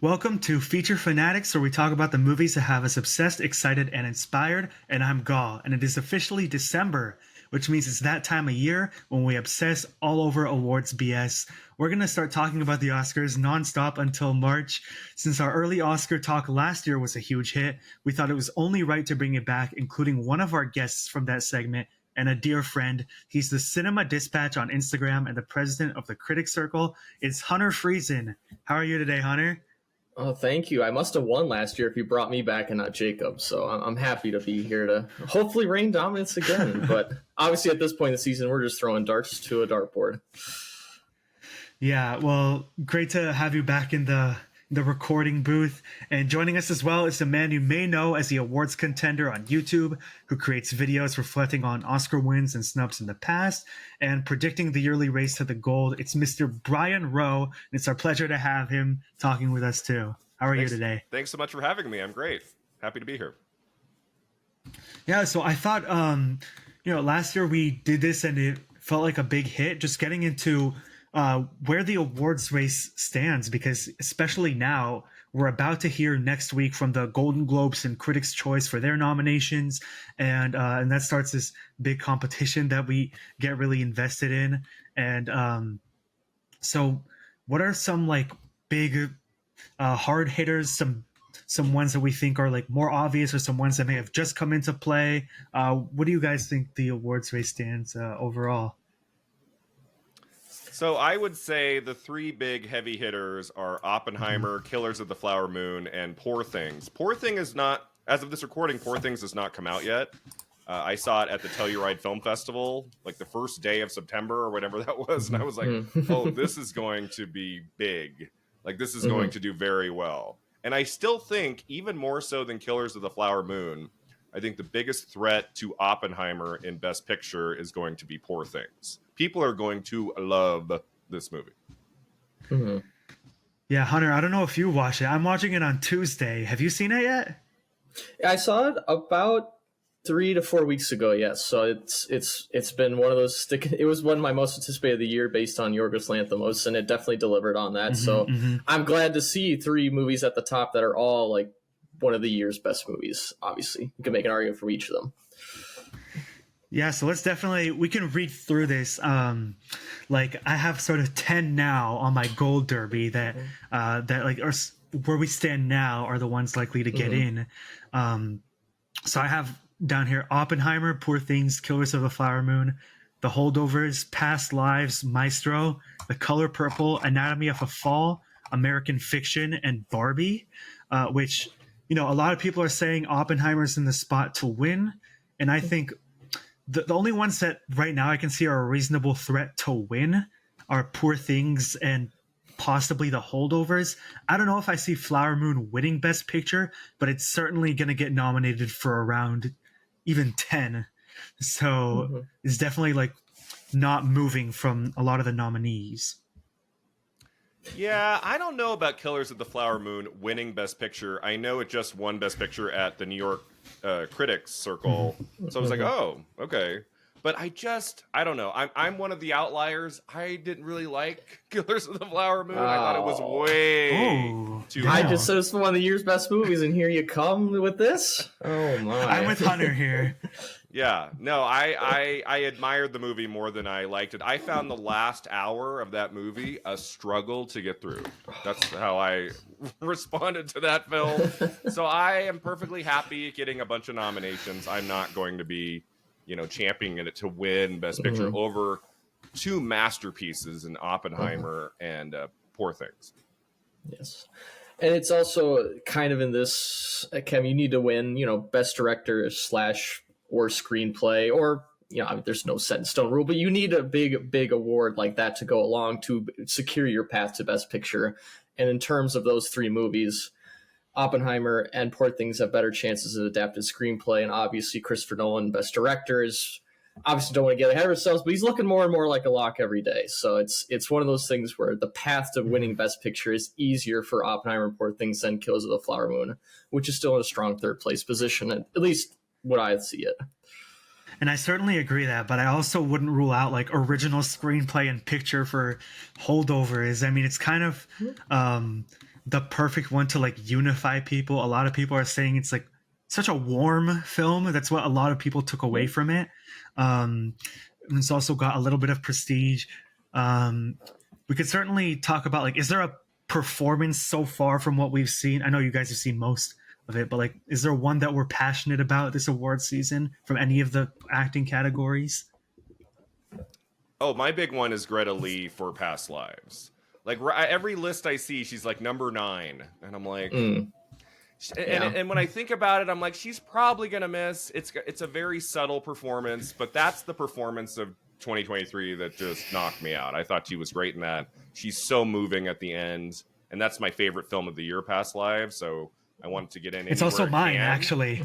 Welcome to Feature Fanatics, where we talk about the movies that have us obsessed, excited, and inspired. And I'm Gaul, and it is officially December, which means it's that time of year when we obsess all over awards BS. We're going to start talking about the Oscars nonstop until March. Since our early Oscar talk last year was a huge hit, we thought it was only right to bring it back, including one of our guests from that segment, and a dear friend. He's the Cinema Dispatch on Instagram and the president of the Critics Circle. It's Hunter Friesen. How are you today, Hunter? Oh, thank you. I must have won last year if you brought me back and not Jacob. So I'm happy to be here to hopefully reign dominance again. But obviously at this point in the season, we're just throwing darts to a dartboard. Yeah, well, great to have you back in the recording booth. And joining us as well is the man you may know as the awards contender on YouTube, who creates videos reflecting on Oscar wins and snubs in the past and predicting the yearly race to the gold. It's Mr. Brian Rowe, and it's our pleasure to have him talking with us too. How are you today? Thanks so much for having me. I'm great. Happy to be here. Yeah, so I thought, last year we did this and it felt like a big hit, just getting into where the awards race stands, because especially now we're about to hear next week from the Golden Globes and Critics' Choice for their nominations, and that starts this big competition that we get really invested in. And so, what are some like big hard hitters? Some ones that we think are like more obvious, or some ones that may have just come into play. What do you guys think the awards race stands overall? So I would say the three big heavy hitters are Oppenheimer, Killers of the Flower Moon, and Poor Things. Poor Thing is not, as of this recording, Poor Things has not come out yet. I saw it at the Telluride Film Festival, like the first day of September or whatever that was. And I was like, oh, this is going to be big. Like, this is going to do very well. And I still think, even more so than Killers of the Flower Moon, I think the biggest threat to Oppenheimer in Best Picture is going to be Poor Things. People are going to love this movie. Mm-hmm. Yeah, Hunter, I don't know if you watched it. I'm watching it on Tuesday. Have you seen it yet? I saw it about 3 to 4 weeks ago. Yes, so it's been one of those. It was one of my most anticipated of the year based on Yorgos Lanthimos, and it definitely delivered on that. I'm glad to see 3 movies at the top that are all like one of the year's best movies. Obviously, you can make an argument for each of them. Yeah, so we can read through this. Like I have sort of 10 now on my gold derby that like are where we stand now are the ones likely to get in. So I have down here Oppenheimer, Poor Things, Killers of the Flower Moon, The Holdovers, Past Lives, Maestro, The Color Purple, Anatomy of a Fall, American Fiction, and Barbie, which, a lot of people are saying Oppenheimer's in the spot to win. And I think the only ones that right now I can see are a reasonable threat to win are Poor Things and possibly The Holdovers. I don't know if I see Flower Moon winning Best Picture, but it's certainly going to get nominated for around even 10. So it's definitely like not moving from a lot of the nominees. Yeah, I don't know about Killers of the Flower Moon winning Best Picture. I know it just won Best Picture at the New York Critics Circle. So I was like, oh, okay. But I don't know. I'm one of the outliers. I didn't really like Killers of the Flower Moon. I thought it was way too I just said it's one of the year's best movies, and here you come with this? Oh, my. I'm with Hunter here. Yeah, no, I admired the movie more than I liked it. I found the last hour of that movie a struggle to get through. That's how I responded to that film. So I am perfectly happy getting a bunch of nominations. I'm not going to be, championing it to win Best Picture over 2 masterpieces in Oppenheimer and Poor Things. Yes. And it's also kind of in this, Cam, you need to win, Best Director / or Screenplay, or there's no set in stone rule, but you need a big award like that to go along to secure your path to Best Picture. And in terms of those 3 movies, Oppenheimer and Poor Things have better chances of adapted screenplay, and obviously Christopher Nolan, Best Director, is obviously don't want to get ahead of ourselves, but he's looking more and more like a lock every day. So it's one of those things where the path to winning Best Picture is easier for Oppenheimer and Poor Things than Killers of the Flower Moon, which is still in a strong 3rd place position, at least what I see it. And I certainly agree that, but I also wouldn't rule out like original screenplay and picture for Holdovers. I mean, it's kind of the perfect one to like unify people. A lot of people are saying it's like such a warm film. That's what a lot of people took away from it. It's also got a little bit of prestige. We could certainly talk about like, is there a performance so far from what we've seen? I know you guys have seen most of it, but like, is there one that we're passionate about this award season from any of the acting categories? Oh, my big one is Greta Lee for Past Lives. Like every list I see, she's like number 9, and I'm like, and when I think about it, I'm like, she's probably gonna miss. It's a very subtle performance, but that's the performance of 2023 that just knocked me out. I thought she was great in that. She's so moving at the end, and that's my favorite film of the year, Past Lives. So I wanted to get in. It's also mine, actually.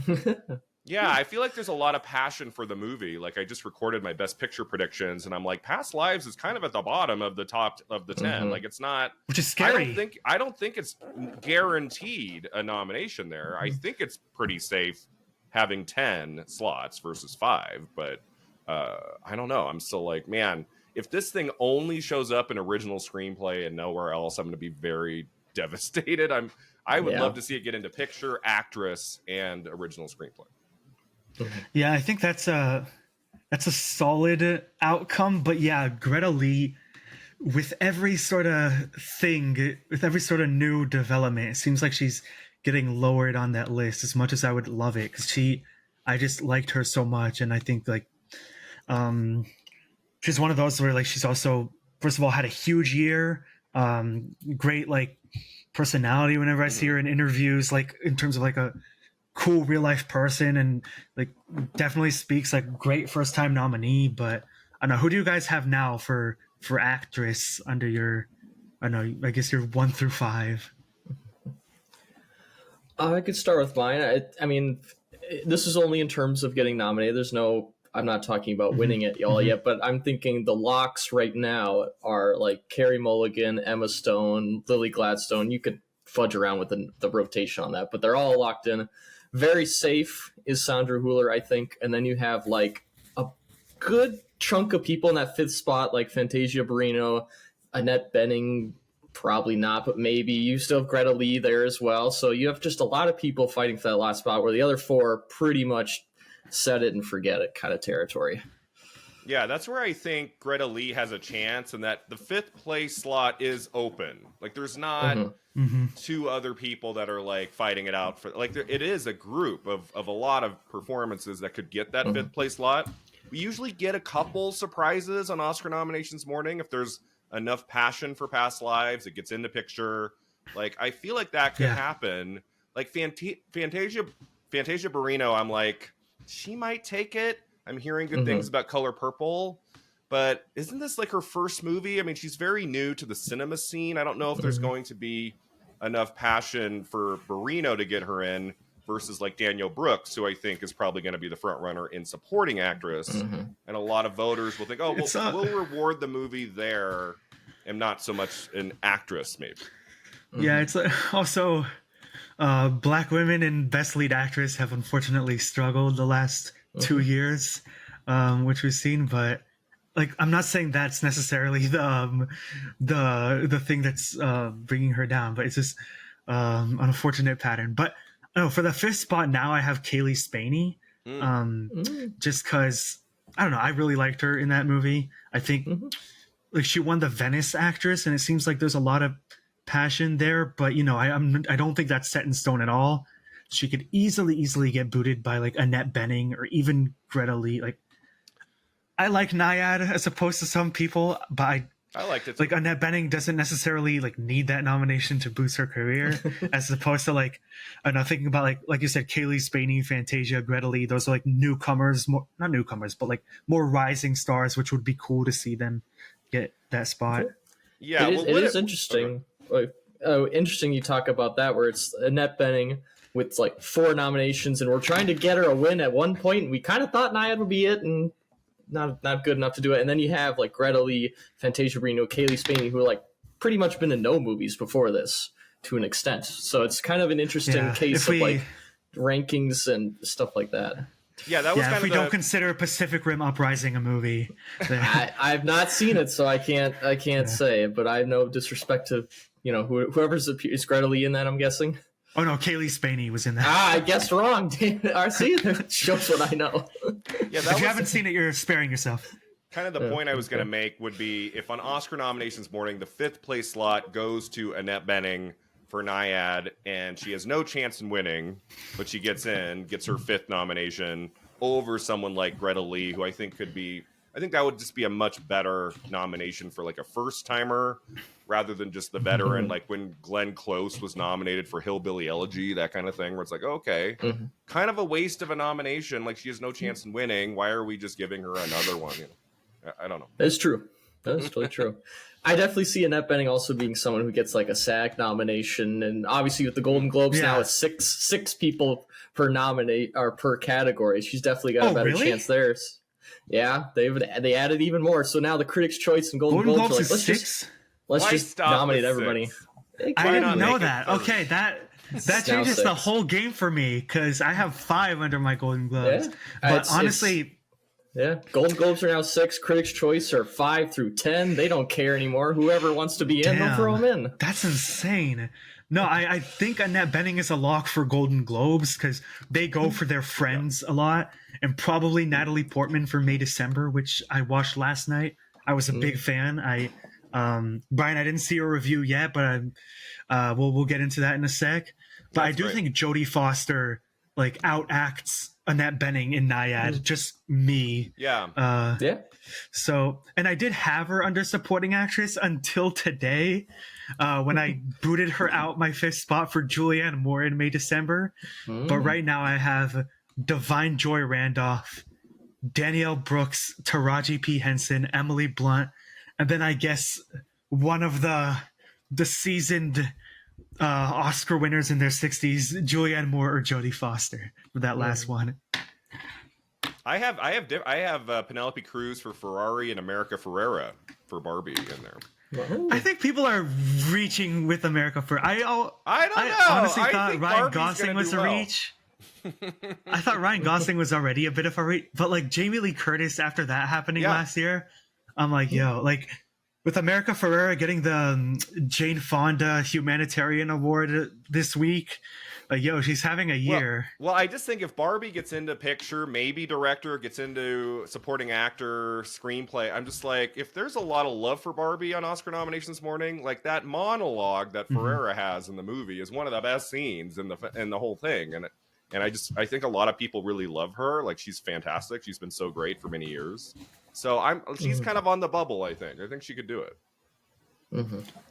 Yeah, I feel like there's a lot of passion for the movie. Like I just recorded my best picture predictions, and I'm like, Past Lives is kind of at the bottom of the top of the 10. Like it's not, which is scary. I don't think it's guaranteed a nomination there. I think it's pretty safe having 10 slots versus 5, but I don't know. I'm still like, man, if this thing only shows up in original screenplay and nowhere else, I'm going to be very devastated. I would love to see it get into picture, actress, and original screenplay. Yeah, I think that's a solid outcome. But yeah, Greta Lee, with every sort of thing, with every sort of new development, it seems like she's getting lowered on that list as much as I would love it, because I just liked her so much. And I think like she's one of those where like she's also, first of all, had a huge year, great like personality whenever I see her in interviews, like in terms of like a cool real life person, and like definitely speaks like great first time nominee. But I don't know, who do you guys have now for actress under your, I don't know, I guess you're 1 through 5? I could start with mine. I mean, this is only in terms of getting nominated. I'm not talking about winning it all yet, but I'm thinking the locks right now are like Carey Mulligan, Emma Stone, Lily Gladstone. You could fudge around with the rotation on that, but they're all locked in. Very safe is Sandra Hüller, I think. And then you have like a good chunk of people in that 5th spot, like Fantasia Barrino, Annette Bening, probably not, but maybe. You still have Greta Lee there as well. So you have just a lot of people fighting for that last spot, where the other 4 pretty much set it and forget it kind of territory. Yeah, that's where I think Greta Lee has a chance, and that the 5th place slot is open. Like there's not 2 other people that are like fighting it out for, like it is a group of a lot of performances that could get that 5th place slot. We usually get a couple surprises on Oscar nominations morning if there's enough passion for Past Lives, it gets into picture. Like I feel like that could happen. Like Fantasia Barrino, I'm like, she might take it. I'm hearing good things about Color Purple, but isn't this like her first movie? I mean, she's very new to the cinema scene. I don't know if there's going to be enough passion for Barrino to get her in versus like Danielle Brooks, who I think is probably going to be the front runner in supporting actress. And a lot of voters will think, oh, we'll reward the movie there and not so much an actress, maybe. Yeah, it's also Black women in Best Lead Actress have unfortunately struggled the last 2 years, which we've seen. But like, I'm not saying that's necessarily the thing that's bringing her down, but it's just an unfortunate pattern. But for the 5th spot now, I have Kaylee Spaney, just because I don't know, I really liked her in that movie. I think like she won the Venice Actress, and it seems like there's a lot of passion there, but I don't think that's set in stone at all. She could easily get booted by like Annette Bening or even Greta Lee. Like, I like Nyad as opposed to some people, but I liked it. Like Annette Bening doesn't necessarily like need that nomination to boost her career, as opposed to like, I don't know, thinking about like you said, Kaylee Spaney, Fantasia, Greta Lee. Those are like newcomers, not newcomers, but like more rising stars, which would be cool to see them get that spot. Yeah, it is interesting. Interesting you talk about that, where it's Annette Bening with like 4 nominations, and we're trying to get her a win at one point. We kind of thought Nyad would be it, and not good enough to do it. And then you have like Greta Lee, Fantasia Barrino, Kaylee Spaney, who are like pretty much been in no movies before this to an extent. So it's kind of an interesting case of like rankings and stuff like that. Yeah, that was kind if we don't consider Pacific Rim Uprising a movie. I've not seen it, so I can't say. But I have no disrespect to You know, whoever's is Greta Lee in that, I'm guessing. Oh no, Kaylee Spaney was in that. I guessed wrong. Damn it. I see. That shows what I know. Yeah, if you haven't seen it, you're sparing yourself. Kind of the point I was going to make would be if on Oscar nominations morning, the 5th place slot goes to Annette Bening for Naiad, and she has no chance in winning, but she gets her 5th nomination over someone like Greta Lee, who I think that would just be a much better nomination for like a first timer rather than just the veteran. Like when Glenn Close was nominated for Hillbilly Elegy, that kind of thing, where it's like, okay, kind of a waste of a nomination. Like she has no chance in winning. Why are we just giving her another one? You know, I don't know. That's true. That's totally true. I definitely see Annette Bening also being someone who gets like a SAG nomination, and obviously with the Golden Globes now it's six people per nominate or per category. She's definitely got a better chance there. Yeah, they added even more. So now the Critics' Choice and Golden Globes are like, let's just nominate everybody. I didn't know that. Okay, that changes the whole game for me because I have 5 under my Golden Globes. Yeah. But honestly. Golden Globes are now 6. Critics' Choice are 5 through 10. They don't care anymore. Whoever wants to be in, they'll throw them in. That's insane. No, I think Annette Bening is a lock for Golden Globes because they go for their friends a lot, and probably Natalie Portman for May December, which I watched last night. I was a big fan. Brian, I didn't see a review yet, but we'll get into that in a sec. But I do think Jodie Foster like outacts Annette Bening in Naiad, just me. Yeah. So, and I did have her under supporting actress until today, when I booted her out my 5th spot for Julianne Moore in May December. But right now I have Divine Joy Randolph, Danielle Brooks, Taraji P. Henson, Emily Blunt, and then I guess one of the seasoned Oscar winners in their 60s, Julianne Moore or Jodie Foster for that last one. I have Penelope Cruz for Ferrari and America Ferrera for Barbie in there. I think people are reaching with America for. I don't know. I honestly thought Ryan Barbie's Gosling was a reach. I thought Ryan Gosling was already a bit of a reach, but like Jamie Lee Curtis after that happening last year, I'm like, yo, like with America Ferrera getting the Jane Fonda Humanitarian Award this week. Like, yo, she's having a year. Well, I just think if Barbie gets into picture, maybe director, gets into supporting actor, screenplay, I'm just like, if there's a lot of love for Barbie on Oscar nominations morning, like that monologue that Ferrera has in the movie is one of the best scenes in the whole thing. And I think a lot of people really love her. Like, she's fantastic. She's been so great for many years. So she's kind of on the bubble, I think. I think she could do it.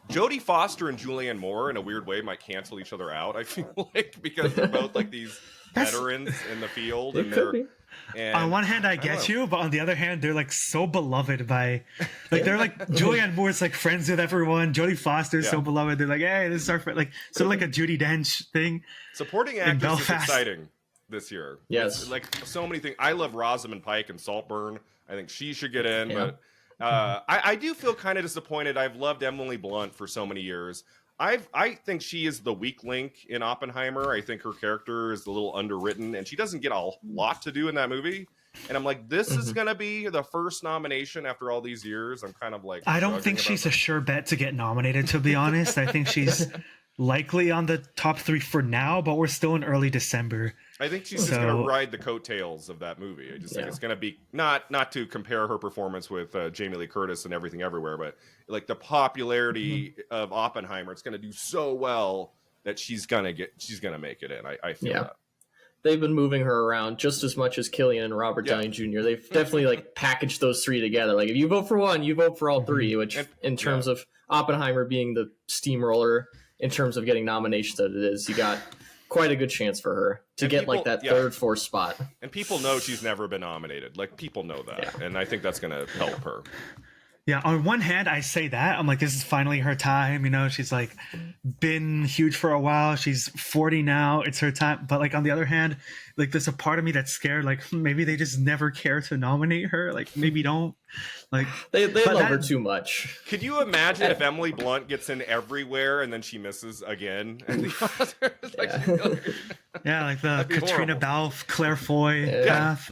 Jodie Foster and Julianne Moore in a weird way might cancel each other out, I feel like, because they're both like these veterans in the field, and on one hand I get you, but on the other hand they're like so beloved by like they're like Julianne Moore's like friends with everyone, Jodie Foster's so beloved, they're like, hey, this is our friend, like sort of like a Judi Dench thing. Supporting actress is exciting this year. Yes, it's like so many things. I love Rosamund Pike and Saltburn. I think she should get in, but I do feel kind of disappointed. I've loved Emily Blunt for so many years. I think she is the weak link in Oppenheimer. I think her character is a little underwritten, and she doesn't get a lot to do in that movie. And I'm like, this is going to be the first nomination after all these years. I'm kind of like, I don't think she's a sure bet to get nominated, to be honest. I think she's likely on the top 3 for now, but we're still in early December. I think she's just going to ride the coattails of that movie. I just think it's going to be not to compare her performance with Jamie Lee Curtis and Everything Everywhere, but like the popularity of Oppenheimer, it's going to do so well that she's going to make it in. I feel that. They've been moving her around just as much as Cillian and Robert Downey Jr. They've definitely like packaged those 3 together. Like if you vote for one, you vote for all 3, which in terms of Oppenheimer being the steamroller in terms of getting nominations that it is, you got quite a good chance for her to get like that 3rd, 4th spot. And people know she's never been nominated. Like people know that. And I think that's going to help her. Yeah, on one hand, I say that. I'm like, this is finally her time. You know, she's like been huge for a while. She's 40 now. It's her time. But like on the other hand, like there's a part of me that's scared. Like maybe they just never care to nominate her. Like maybe don't. Like they love her too much. Could you imagine if Emily Blunt gets in everywhere and then she misses again? And the Oscars, like the Katrina Balfe, Claire Foy path.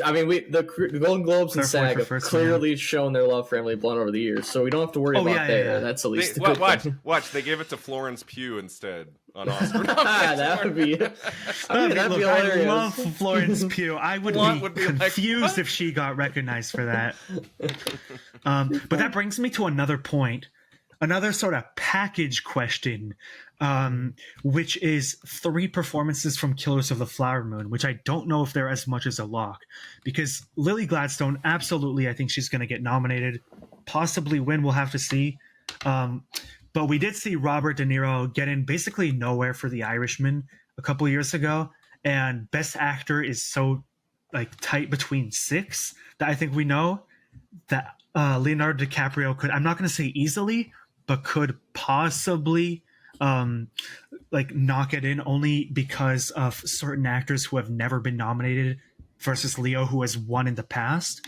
I mean, the Golden Globes and Claire Foy SAG for have First clearly shown their love for Emily Blunt over the years, so we don't have to worry about there. That's at least a good thing. Watch. They give it to Florence Pugh instead on Oscar. That would be. That'd be hilarious. I love Florence Pugh. I would be confused if she got recognized for that. But that brings me to another point, another sort of package question, which is 3 performances from Killers of the Flower Moon, which I don't know if they're as much as a lock, because Lily Gladstone, absolutely, I think she's going to get nominated, possibly win. We'll have to see. But we did see Robert De Niro get in basically nowhere for The Irishman a couple years ago, and Best Actor is so tight between 6 that I think we know that Leonardo DiCaprio could, I'm not going to say easily, but could possibly knock it in, only because of certain actors who have never been nominated versus Leo, who has won in the past.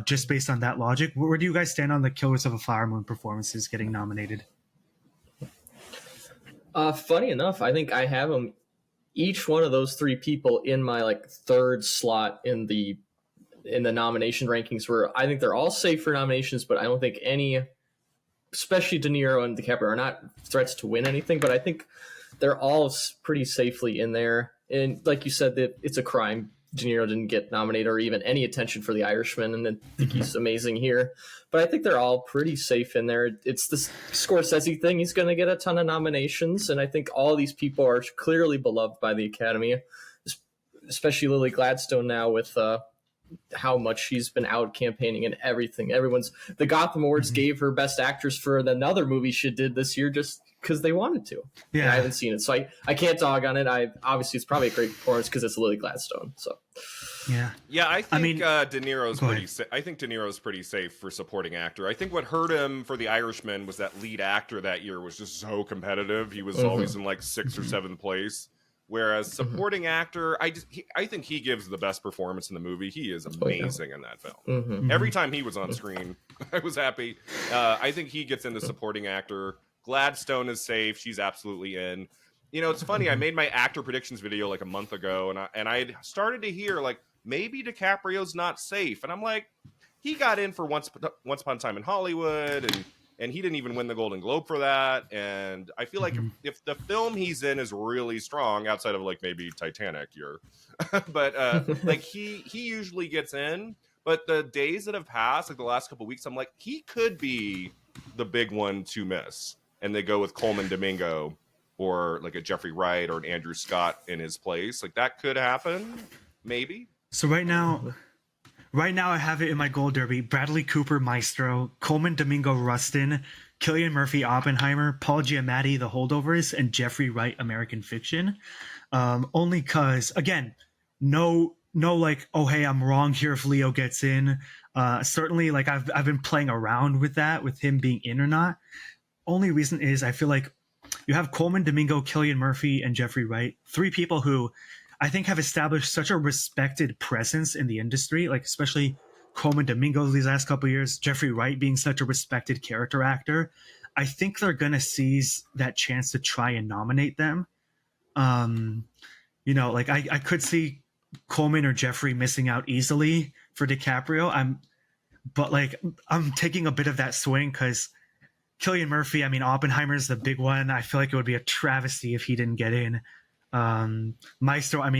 Just based on that logic, where do you guys stand on the Killers of a Flower Moon performances getting nominated? Funny enough, I think I have them, each one of those 3 people, in my third slot in the nomination rankings, where I think they're all safe for nominations, but I don't think any, especially De Niro and DiCaprio, are not threats to win anything, but I think they're all pretty safely in there. And like you said, that it's a crime De Niro didn't get nominated or even any attention for The Irishman, and I think he's amazing here. But I think they're all pretty safe in there. It's the Scorsese thing. He's going to get a ton of nominations, and I think all these people are clearly beloved by the Academy, especially Lily Gladstone now with how much she's been out campaigning and everything. The Gotham Awards gave her Best Actress for another movie she did this year just because they wanted to. Yeah, and I haven't seen it, so I can't dog on it. Obviously it's probably a great performance because it's Lily Gladstone. So yeah, I think De Niro's pretty. I think De Niro's pretty safe for supporting actor. I think what hurt him for The Irishman was that lead actor that year was just so competitive. He was always in 6th or 7th place. Whereas supporting actor, I think he gives the best performance in the movie. He is amazing in that film. Every time he was on screen, I was happy. I think he gets into supporting actor. Gladstone is safe. She's absolutely in. It's funny. I made my actor predictions video a month ago, and I started to hear maybe DiCaprio's not safe, and I'm like, he got in for Once Upon a Time in Hollywood, and he didn't even win the Golden Globe for that. And I feel like if the film he's in is really strong, outside of maybe Titanic here, but he usually gets in. But the days that have passed, the last couple of weeks, I'm like, he could be the big one to miss. And they go with Coleman Domingo or a Jeffrey Wright or an Andrew Scott in his place. That could happen, maybe. So right now I have it in my Gold Derby: Bradley Cooper, Maestro; Coleman Domingo, Rustin; Cillian Murphy, Oppenheimer; Paul Giamatti, The Holdovers; and Jeffrey Wright, American Fiction. Only because, again, no oh hey, I'm wrong here if Leo gets in. Certainly, I've been playing around with that, with him being in or not. Only reason is I feel like you have Coleman Domingo, Cillian Murphy, and Jeffrey Wright, 3 people who I think have established such a respected presence in the industry, especially Coleman Domingo these last couple of years, Jeffrey Wright being such a respected character actor. I think they're going to seize that chance to try and nominate them. I could see Coleman or Jeffrey missing out easily for DiCaprio. I'm taking a bit of that swing because Cillian Murphy, Oppenheimer's the big one. I feel like it would be a travesty if he didn't get in. Maestro,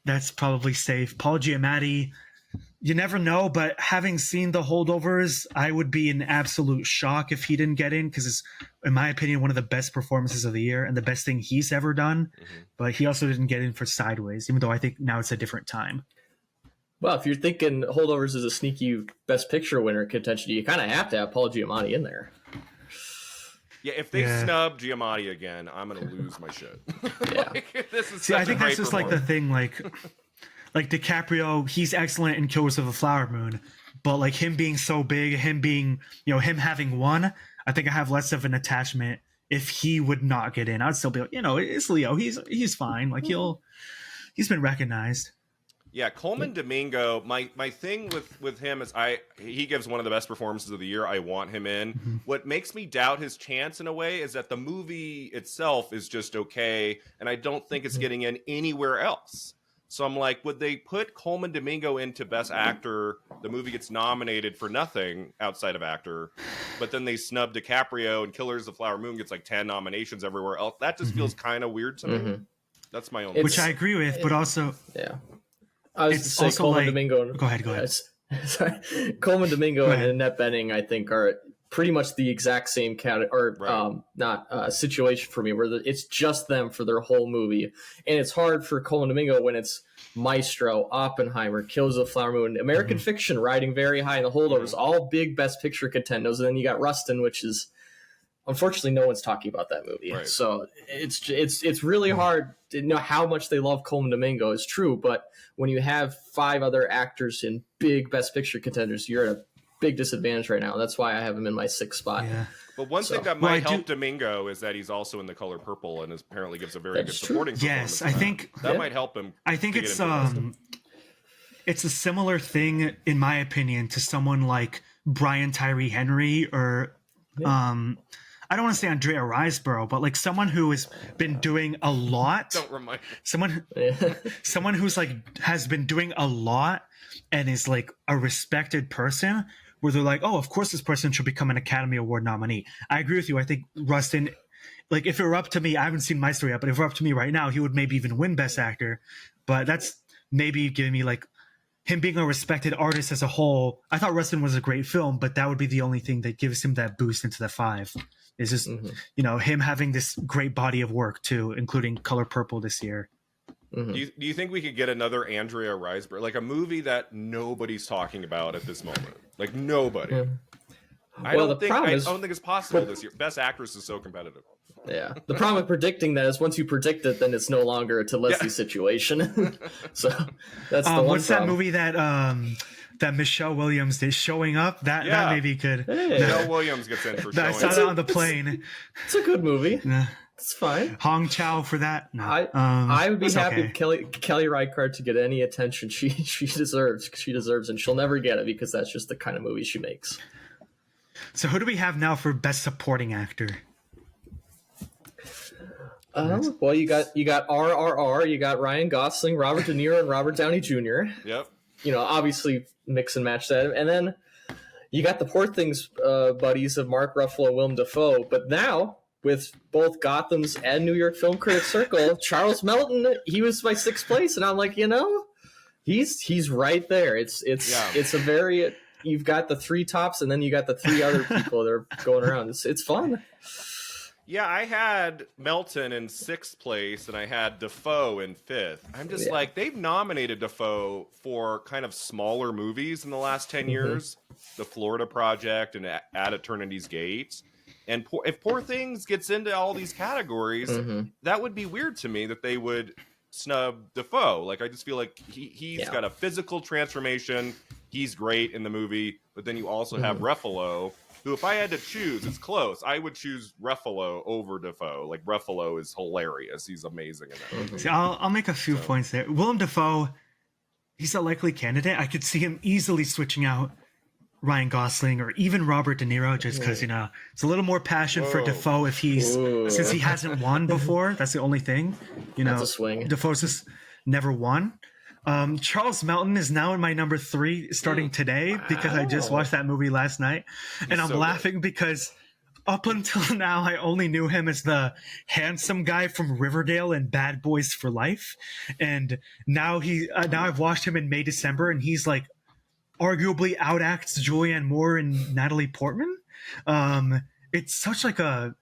that's probably safe. Paul Giamatti, you never know, but having seen The Holdovers, I would be in absolute shock if he didn't get in, because it's, in my opinion, one of the best performances of the year and the best thing he's ever done. But he also didn't get in for Sideways, even though I think now it's a different time. Well, if you're thinking Holdovers is a sneaky Best Picture winner contention, you kind of have to have Paul Giamatti in there. Yeah, if they snub Giamatti again, I'm gonna lose my shit. Yeah. I think that's just the thing. DiCaprio, he's excellent in Killers of the Flower Moon, but him being so big, him being, him having won, I think I have less of an attachment. If he would not get in, I'd still be it's Leo. He's fine. He's been recognized. Yeah, Coleman Domingo, my thing with him is he gives one of the best performances of the year. I want him in. What makes me doubt his chance in a way is that the movie itself is just okay, and I don't think it's getting in anywhere else. So I'm like, would they put Coleman Domingo into Best Actor? The movie gets nominated for nothing outside of actor, but then they snub DiCaprio, and Killers of the Flower Moon gets like 10 nominations everywhere else. That just feels kind of weird to me. That's my own. Which I agree with, but also yeah. I was it's to say also Coleman like, Domingo. Go ahead. Sorry, Coleman Domingo and Annette Bening, I think, are pretty much the exact same situation for me, where it's just them for their whole movie, and it's hard for Coleman Domingo when it's Maestro, Oppenheimer, Killers of the Flower Moon, American Fiction riding very high in the holdovers, all big Best Picture contenders, and then you got Rustin, which is unfortunately no one's talking about that movie. Right. So it's really hard to know how much they love Coleman Domingo is true, but when you have 5 other actors in big Best Picture contenders, you're at a big disadvantage right now. That's why I have him in my 6th spot. Yeah. But one thing that might help Domingo is that he's also in The Color Purple and apparently gives a very good supporting performance. Yes, I think that might help him. I think it's a similar thing, in my opinion, to someone like Brian Tyree Henry or I don't want to say Andrea Riseborough, but like someone who has been doing a lot. Don't remind someone who's like has been doing a lot and is like a respected person, where they're like, oh, of course this person should become an Academy Award nominee. I agree with you. I think Rustin, like if it were up to me, I haven't seen Maestro yet, but if it were up to me right now, he would maybe even win Best Actor. But that's maybe giving me like him being a respected artist as a whole. I thought Rustin was a great film, but that would be the only thing that gives him that boost into the 5. Is just, him having this great body of work too, including Color Purple this year. Do you think we could get another Andrea Riseborough, like a movie that nobody's talking about at this moment? Like nobody. Yeah. I don't think it's possible this year. Best Actress is so competitive. Yeah. The problem with predicting that is once you predict it, then it's no longer a Leslie situation. So that's the one what's problem. That movie that Michelle Williams did, Showing Up? That maybe could. Michelle Williams gets in for Showing Up. I saw that on the plane. It's a good movie. It's fine. Hong Chow for that. No. I would be happy Kelly Reichardt to get any attention she deserves. She deserves, and she'll never get it because that's just the kind of movie she makes. So who do we have now for Best Supporting Actor? Well, you got RRR, you got Ryan Gosling, Robert De Niro, and Robert Downey Jr. Yep. Obviously mix and match that, and then you got the Poor Things buddies of Mark Ruffalo and Willem Dafoe. But now, with both Gotham's and New York Film Critics Circle, Charles Melton, he was my 6th place, and I'm like, he's right there. It's a very, you've got the 3 tops, and then you got the 3 other people that are going around. It's fun. Yeah, I had Melton in 6th place, and I had Dafoe in 5th. I'm just like, they've nominated Dafoe for kind of smaller movies in the last 10 years, The Florida Project and At Eternity's Gate. And if Poor Things gets into all these categories, that would be weird to me that they would snub Dafoe. Like, I just feel like he's got a physical transformation. He's great in the movie, but then you also have Ruffalo, who, if I had to choose, it's close. I would choose Ruffalo over Dafoe. Like, Ruffalo is hilarious. He's amazing in that movie. See, I'll make a few points there. Willem Dafoe, he's a likely candidate. I could see him easily switching out Ryan Gosling or even Robert De Niro, just because, it's a little more passion for Dafoe since he hasn't won before. That's the only thing. That's a swing. Dafoe's just never won. Charles Melton is now in my number 3 starting today because I just watched that movie last night, and I'm laughing because up until now I only knew him as the handsome guy from Riverdale and Bad Boys for Life, and now I've watched him in May December, and he's like arguably outacts Julianne Moore and Natalie Portman. It's such like an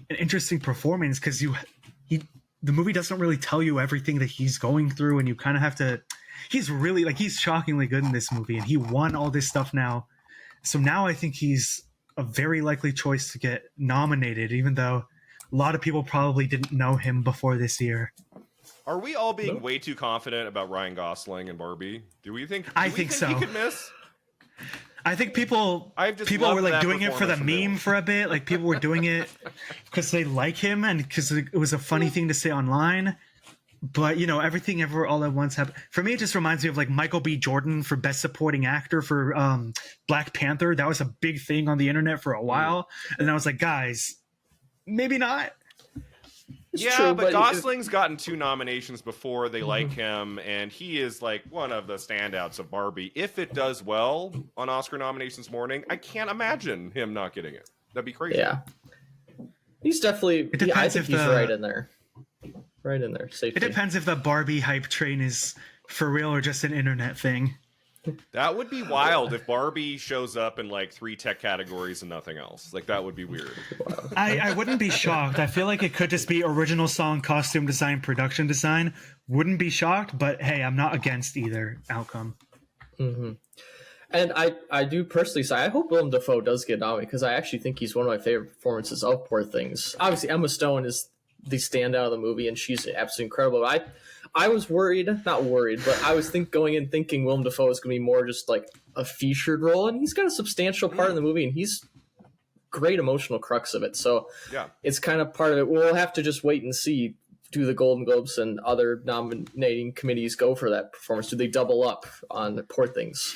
interesting performance because the movie doesn't really tell you everything that he's going through, and you kind of have to. He's really he's shockingly good in this movie, and he won all this stuff now. So now I think he's a very likely choice to get nominated, even though a lot of people probably didn't know him before this year. Are we all being way too confident about Ryan Gosling and Barbie? Do we think? I think so. He could miss. I think people were like doing it for the meme for a bit. Like people were doing it because they like him and because it was a funny thing to say online. But everything ever all at once happened. For me, it just reminds me of like Michael B. Jordan for Best Supporting Actor for Black Panther. That was a big thing on the internet for a while, and I was like, guys, maybe not. It's Yeah, true, but Gosling's gotten 2 nominations before. They like him, and he is like one of the standouts of Barbie. If it does well on Oscar nominations morning, I can't imagine him not getting it. That'd be crazy. Yeah, he's definitely. I think he's right in there. Right in there, safely. It depends if the Barbie hype train is for real or just an internet thing. That would be wild if Barbie shows up in like 3 tech categories and nothing else. Like, that would be weird. I wouldn't be shocked. I feel like it could just be original song, costume design, production design. Wouldn't be shocked, but hey, I'm not against either outcome. Mm-hmm. And I do personally say I hope Willem Dafoe does get nominated, because I actually think he's one of my favorite performances of Poor Things. Obviously, Emma Stone is the standout of the movie, and she's absolutely incredible. I was not worried, but I was thinking Willem Dafoe is going to be more just like a featured role, and he's got a substantial part in the movie, and he's great emotional crux of it. So Yeah, it's kind of part of it. We'll have to just wait and see. Do the Golden Globes and other nominating committees go for that performance? Do they double up on Poor Things?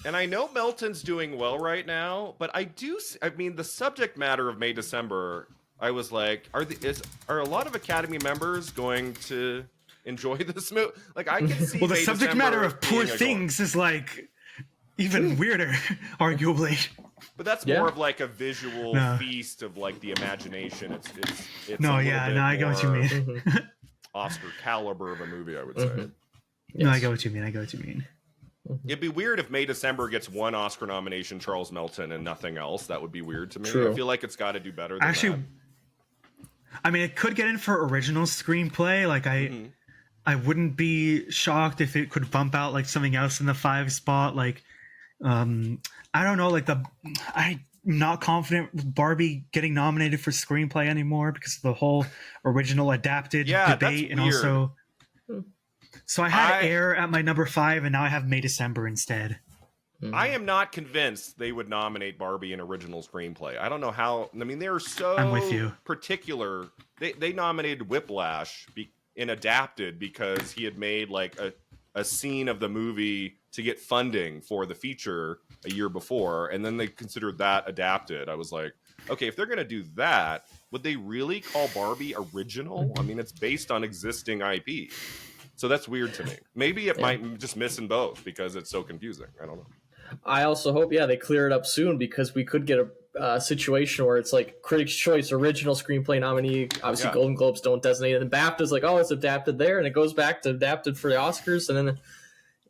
and I know Melton's doing well right now, but I mean, the subject matter of May December, I was like, are a lot of Academy members going to enjoy this movie? Like, I can see. Well, the May subject December matter of Poor being a Things is like even weirder, arguably. But that's more of like a visual feast of like the imagination. It's No, a yeah, little no, bit I get what you more mean. Oscar caliber of a movie, I would say. No, I get what you mean. It'd be weird if May December gets 1 Oscar nomination, Charles Melton, and nothing else. That would be weird to me. True. I feel like it's got to do better than Actually, that. I mean, it could get in for original screenplay. Like, I wouldn't be shocked if it could bump out like something else in the 5 spot. Like, I don't know. Like, I'm not confident with Barbie getting nominated for screenplay anymore because of the whole original adapted debate, and weird. also. So I had Air at my number 5, and now I have May December instead. I am not convinced they would nominate Barbie in original screenplay. I don't know how. I mean, they're so I'm with you. particular. They nominated Whiplash in adapted because he had made like a scene of the movie to get funding for the feature a year before, and then they considered that adapted. I was like, okay, if they're going to do that, would they really call Barbie original? I mean, it's based on existing IP. So that's weird to me. Maybe it might just miss in both because it's so confusing. I don't know. I also hope, they clear it up soon, because we could get a situation where it's like Critics' Choice original screenplay nominee. Obviously, Golden Globes don't designate it, and BAFTA's like, oh, it's adapted there, and it goes back to adapted for the Oscars, and then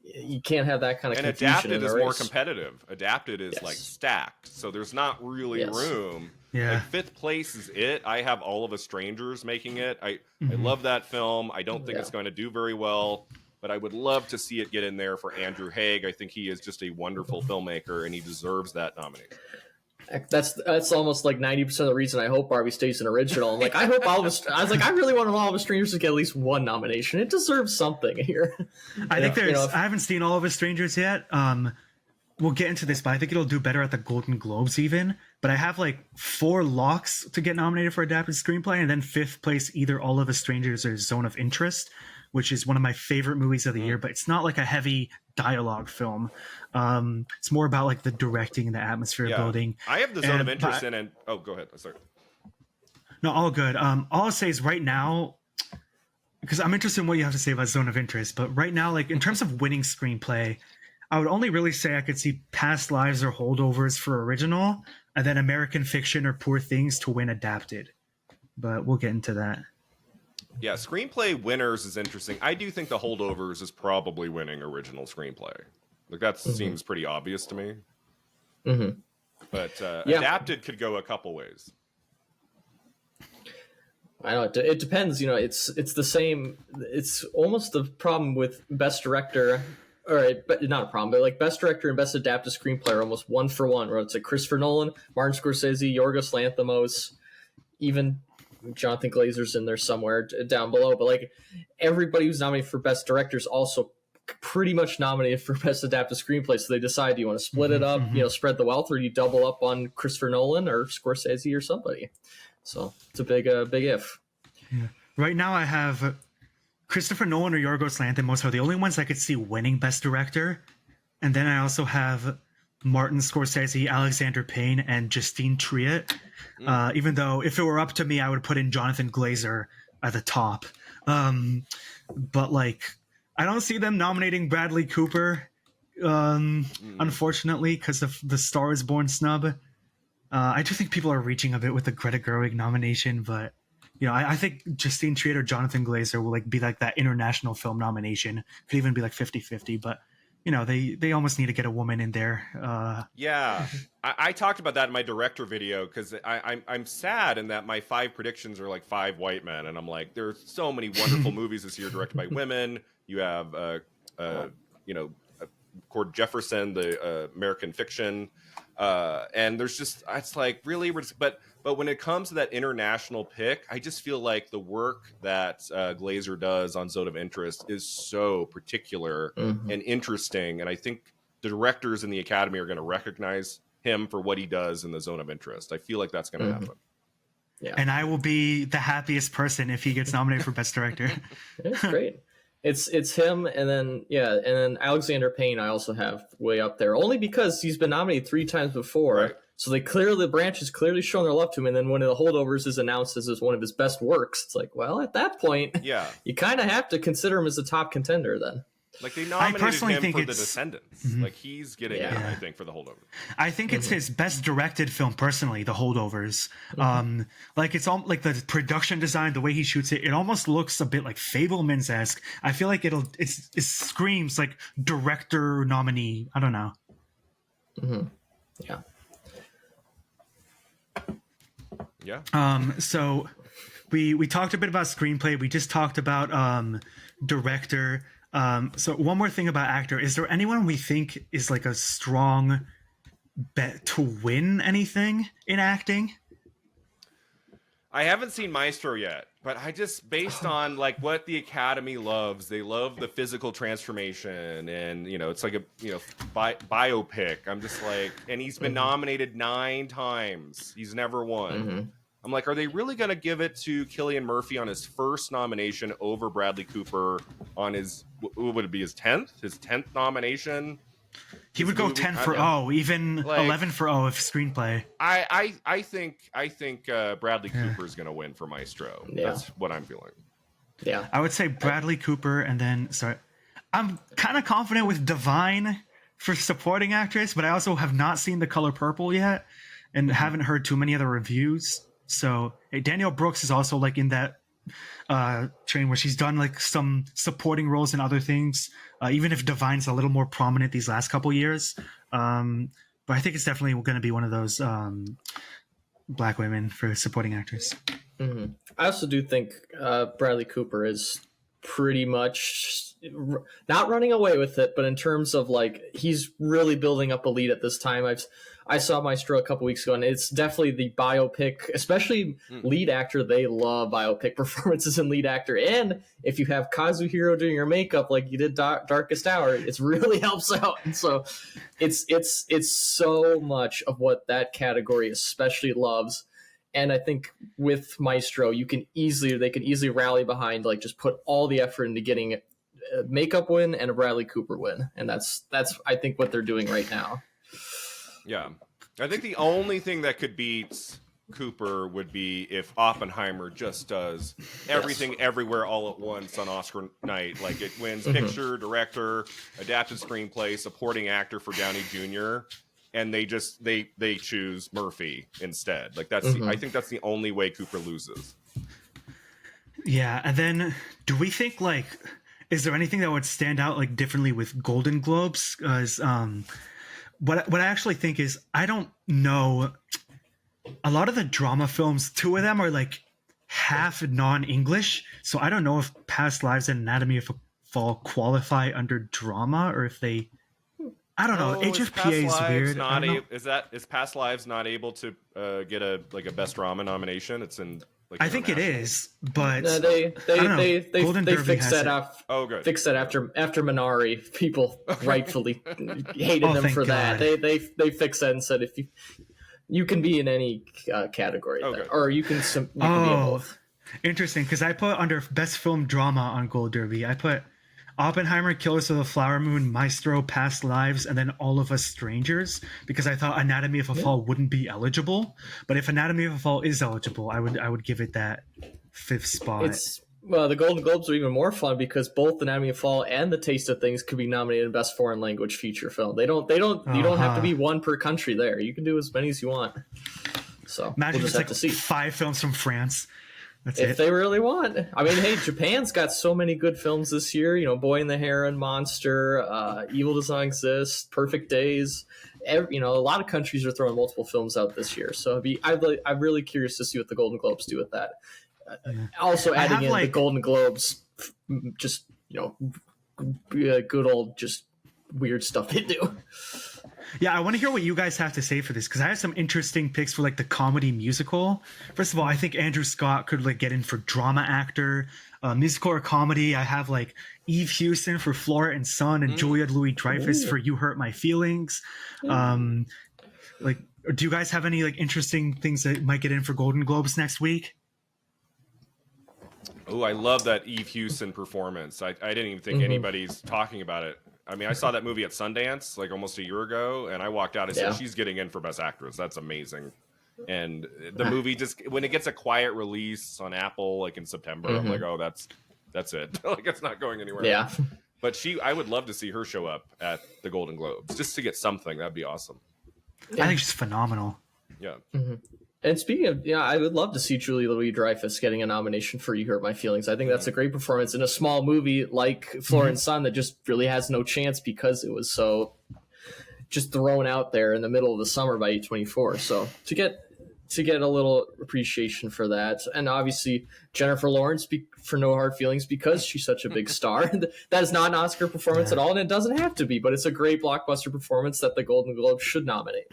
you can't have that kind of confusion. And adapted is more competitive. Adapted is like stacked, so there's not really room. Yeah. Like 5th place is it. I have All of Us Strangers making it. I love that film. I don't think it's going to do very well, but I would love to see it get in there for Andrew Haigh. I think he is just a wonderful filmmaker, and he deserves that nomination. That's almost like 90% of the reason I hope Barbie stays an original. I'm like, I hope I really want All of Us Strangers to get at least 1 nomination. It deserves something here. I think I haven't seen All of Us Strangers yet. We'll get into this, but I think it'll do better at the Golden Globes even. But I have like 4 locks to get nominated for adapted screenplay, and then 5th place either All of Us Strangers or Zone of Interest, which is one of my favorite movies of the year. But it's not like a heavy dialogue film. It's more about like the directing and the atmosphere building. I have the Zone of Interest in, and oh, go ahead. Sorry. No, all good. All I'll say is right now, because I'm interested in what you have to say about Zone of Interest, but right now, like in terms of winning screenplay, I would only really say I could see Past Lives or Holdovers for original, and then American Fiction or Poor Things to win adapted. But we'll get into that. Yeah, screenplay winners is interesting. I do think The Holdovers is probably winning original screenplay. Like that seems pretty obvious to me. But adapted could go a couple ways. I know it depends. It's the same. It's almost the problem with Best Director. All right, but not a problem. But like Best Director and Best Adapted Screenplay are almost 1 for 1. Where it's like Christopher Nolan, Martin Scorsese, Yorgos Lanthimos, even Jonathan Glazer's in there somewhere down below. But like everybody who's nominated for Best Director is also pretty much nominated for Best Adapted Screenplay. So they decide, do you want to split it up, spread the wealth, or do you double up on Christopher Nolan or Scorsese or somebody? So it's a big if. Yeah. Right now I have Christopher Nolan or Yorgos Lanthimos are the only ones I could see winning Best Director. And then I also have Martin Scorsese, Alexander Payne, and Justine Triet. Even though if it were up to me, I would put in Jonathan Glazer at the top. But like, I don't see them nominating Bradley Cooper, unfortunately, because of the Star is Born snub. I do think people are reaching a bit with the Greta Gerwig nomination, but you know, I think Justine Triet or Jonathan Glazer will like be like that international film nomination. Could even be like 50-50, but you know, they almost need to get a woman in there. Yeah, I talked about that in my director video because I'm sad in that my 5 predictions are like 5 white men, and I'm like, there's so many wonderful movies this year directed by women. You have, Cord Jefferson, the American Fiction, and there's just it's like really, but when it comes to that international pick, I just feel like the work that Glazer does on Zone of Interest is so particular and interesting. And I think the directors in the Academy are going to recognize him for what he does in the Zone of Interest. I feel like that's going to happen. Yeah. And I will be the happiest person if he gets nominated for Best Director. It's great. It's him, and then Alexander Payne I also have way up there, only because he's been nominated 3 times before. Right. So the branch has clearly shown their love to him, and then one of the holdovers is announced as one of his best works. It's like, well, at that point, you kind of have to consider him as a top contender then. Like they nominated him for The it's Descendants. Like he's getting it, I think, for The Holdover. I think it's his best directed film personally, The Holdovers. Like it's all like the production design, the way he shoots it, it almost looks a bit like Fabelmans-esque. I feel like it screams like director nominee. I don't know. Yeah. Yeah. So we talked a bit about screenplay. We just talked about director. So one more thing about actor. Is there anyone we think is like a strong bet to win anything in acting? I haven't seen Maestro yet, but I just, based on like what the Academy loves, they love the physical transformation, and you know, it's like a biopic. I'm just like, and he's been nominated 9 times. He's never won. I'm like, are they really going to give it to Cillian Murphy on his first nomination over Bradley Cooper on his, would it be his 10th? His 10th nomination? He would go 10 for O, even like, 11 for O if screenplay. I think Bradley Cooper is going to win for Maestro. Yeah. That's what I'm feeling. Yeah. I would say Bradley Cooper, and then, I'm kind of confident with Divine for supporting actress, but I also have not seen The Color Purple yet and haven't heard too many other reviews. So Danielle Brooks is also like in that train where she's done like some supporting roles in other things, even if Divine's a little more prominent these last couple years. But I think it's definitely going to be one of those black women for supporting actress. I also do think Bradley Cooper is pretty much not running away with it, but in terms of like he's really building up a lead at this time. I saw Maestro a couple weeks ago, and it's definitely the biopic, especially lead actor. They love biopic performances in lead actor. And if you have Kazuhiro doing your makeup like you did Darkest Hour, it really helps out. And so it's so much of what that category especially loves. And I think with Maestro, they can easily rally behind, like just put all the effort into getting a makeup win and a Bradley Cooper win. And that's I think what they're doing right now. Yeah. I think the only thing that could beat Cooper would be if Oppenheimer just does everything everywhere all at once on Oscar night. Like it wins picture, director, adapted screenplay, supporting actor for Downey Jr., and they choose Murphy instead. Like that's I think that's the only way Cooper loses. Yeah, and then do we think like is there anything that would stand out like differently with Golden Globes? Because what I actually think is, I don't know, a lot of the drama films, 2 of them are like half non-English, so I don't know if Past Lives and Anatomy of a Fall qualify under drama, or if they, I don't know. HFPA is weird. Is Past Lives not able to get a best drama nomination? It's in. Like, I think it is, but no, they fixed that up. Oh, good. Fixed that after Minari. People rightfully hated them for that. They fixed that and said if you can be in any category, or you can be in both. Interesting, because I put under best film drama on Gold Derby. I put Oppenheimer, Killers of the Flower Moon, Maestro, Past Lives, and then All of Us Strangers, because I thought Anatomy of a Fall wouldn't be eligible. But if Anatomy of a Fall is eligible, I would give it that 5th spot. Well, the Golden Globes are even more fun because both Anatomy of a Fall and The Taste of Things could be nominated in Best Foreign Language Feature Film. You don't have to be one per country there. You can do as many as you want. So Imagine we'll just have just to like see 5 films from France. That's if it. they really want. I mean, hey, Japan's got so many good films this year. You know, Boy and the Heron, Monster, Evil Does Not Exist, Perfect Days. A lot of countries are throwing multiple films out this year. So I'm really curious to see what the Golden Globes do with that. Also adding in the Golden Globes, just good old just weird stuff they do. Yeah, I want to hear what you guys have to say for this, because I have some interesting picks for like the comedy musical. First of all, I think Andrew Scott could like get in for drama actor, musical or comedy. I have like Eve Hewson for Flora and Son, and Julia Louis-Dreyfus for You Hurt My Feelings. Like, do you guys have any like interesting things that might get in for Golden Globes next week? Oh, I love that Eve Hewson performance. I didn't even think anybody's talking about it. I mean, I saw that movie at Sundance like almost a year ago, and I walked out and said, she's getting in for Best Actress. That's amazing. And the movie just, when it gets a quiet release on Apple, like in September, I'm like, oh, that's it. Like, it's not going anywhere. Yeah. But I would love to see her show up at the Golden Globes just to get something. That'd be awesome. I think she's phenomenal. Yeah. And speaking of, I would love to see Julie Louis-Dreyfus getting a nomination for You Hurt My Feelings. I think that's a great performance in a small movie like Flora and Son that just really has no chance because it was so just thrown out there in the middle of the summer by A24. So to get a little appreciation for that, and obviously Jennifer Lawrence for No Hard Feelings because she's such a big star. That is not an Oscar performance at all, and it doesn't have to be, but it's a great blockbuster performance that the Golden Globe should nominate.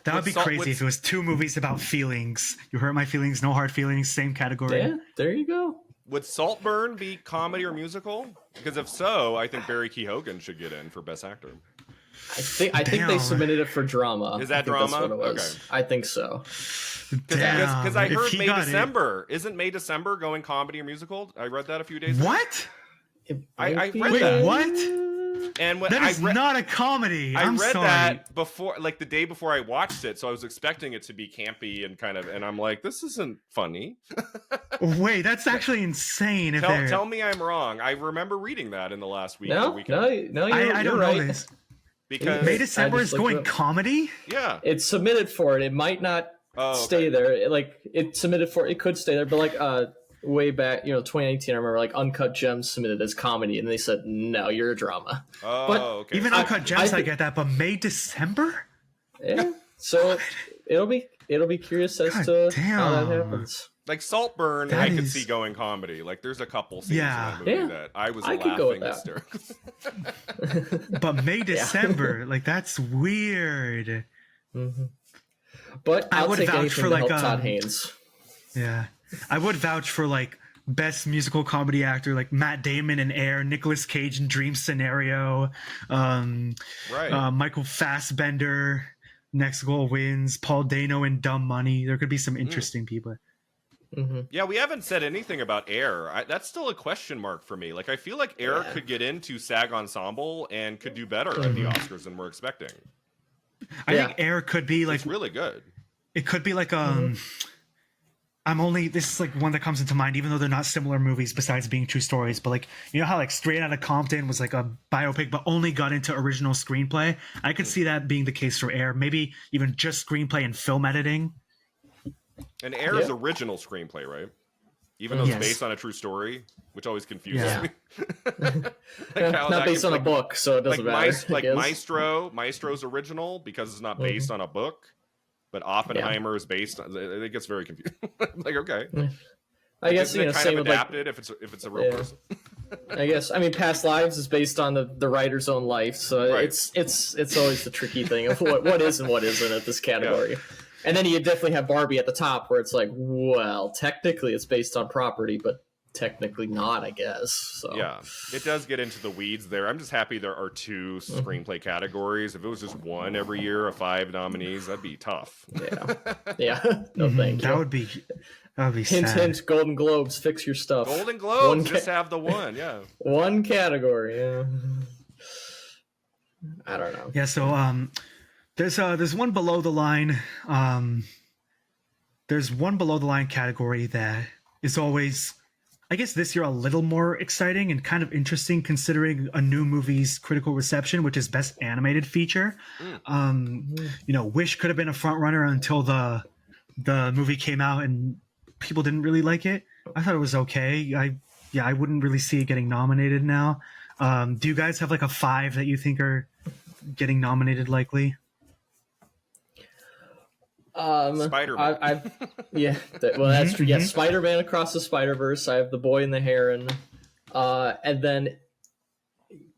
That would be crazy if it was 2 movies about feelings. You Hurt My Feelings, No Hard Feelings, same category. Yeah, there you go. Would Saltburn be comedy or musical? Because if so, I think Barry Keoghan should get in for Best Actor. I think they submitted it for drama. Is that drama? That's what it was. Okay. I think so. Because I heard If he May got December. Isn't May December going comedy or musical? I read that a few days ago. What? I read Wait, that. what? And when That is not a comedy. I I'm read sorry. that before, like the day before I watched it, so I was expecting it to be campy and I'm like, this isn't funny. Wait, that's actually insane. Tell me I'm wrong. I remember reading that in the last week. No, I don't right. know this. Because May December is going comedy? yeah, it's submitted for it. It might not stay there. It could stay there, but like way back, 2019, I remember like Uncut Gems submitted as comedy, and they said, "No, you're a drama." Oh, but okay. Even Uncut Gems, I get that, but May December? Yeah. So it'll be curious as to how that happens. Like Saltburn, I could see going comedy. Like there's a couple scenes in that movie that I was laughing hysterically. But May December, like that's weird. But I would vouch for like Todd Haynes. Yeah, I would vouch for like best musical comedy actor, like Matt Damon in Air, Nicolas Cage in Dream Scenario, Michael Fassbender, Next Goal Wins, Paul Dano in Dumb Money. There could be some interesting people. Yeah, we haven't said anything about Air. That's still a question mark for me. Like, I feel like Air could get into SAG Ensemble and could do better at the Oscars than we're expecting. I think Air could be like it's really good. It could be like this is like one that comes into mind, even though they're not similar movies besides being true stories. But like, you know how like Straight Outta Compton was like a biopic, but only got into original screenplay. I could see that being the case for Air. Maybe even just screenplay and film editing. And Air is original screenplay, right? Even though it's based on a true story, which always confuses me. Not based on a book, so it doesn't matter. Like Maestro's original because it's not based on a book, but Oppenheimer is based on. It gets very confusing. Like, okay, I guess kind same of with adapted if it's a real person. I guess Past Lives is based on the writer's own life, so it's always the tricky thing of what is and what isn't at this category. Yeah. And then you definitely have Barbie at the top, where it's like, well, technically it's based on property, but technically not, I guess. So yeah, it does get into the weeds there. I'm just happy there are 2 screenplay categories. If it was just one every year of 5 nominees, that'd be tough. Yeah. No, thank you. That would be. That would be Hint, sad. hint, Golden Globes, fix your stuff. Golden Globes, just have the one, yeah. One category, yeah. I don't know. Yeah, so there's one below the line. There's one below the line category that is always, I guess, this year a little more exciting and kind of interesting considering a new movie's critical reception, which is Best Animated Feature. Wish could have been a front runner until the movie came out and people didn't really like it. I thought it was okay. I wouldn't really see it getting nominated now. Do you guys have like a 5 that you think are getting nominated likely? Spider-Man. That's true. Yeah, Spider-Man Across the Spider-Verse. I have The Boy and the Heron, and then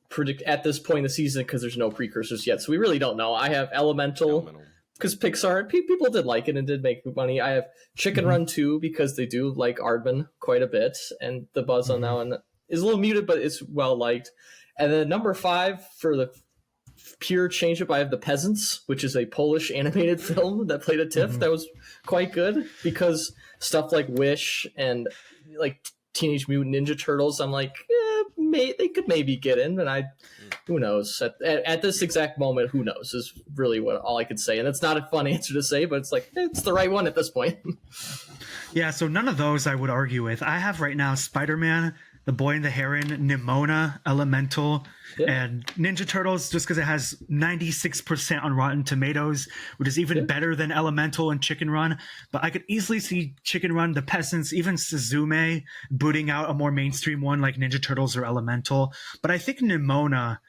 predict at this point in the season because there's no precursors yet, so we really don't know. I have Elemental because Pixar people did like it and did make money. I have Chicken Run 2 because they do like Aardman quite a bit, and the buzz on that one is a little muted, but it's well liked. And then number 5 for the pure change up, I have The Peasants, which is a Polish animated film that played a TIFF that was quite good because stuff like Wish and like Teenage Mutant Ninja Turtles, I'm like, they could maybe get in, but who knows? At this exact moment, who knows is really all I could say. And it's not a fun answer to say, but it's like, it's the right one at this point. Yeah, so none of those I would argue with. I have right now Spider-Man, The Boy and the Heron, Nimona, Elemental, and Ninja Turtles, just because it has 96% on Rotten Tomatoes, which is even better than Elemental and Chicken Run. But I could easily see Chicken Run, The Peasants, even Suzume booting out a more mainstream one like Ninja Turtles or Elemental. But I think Nimona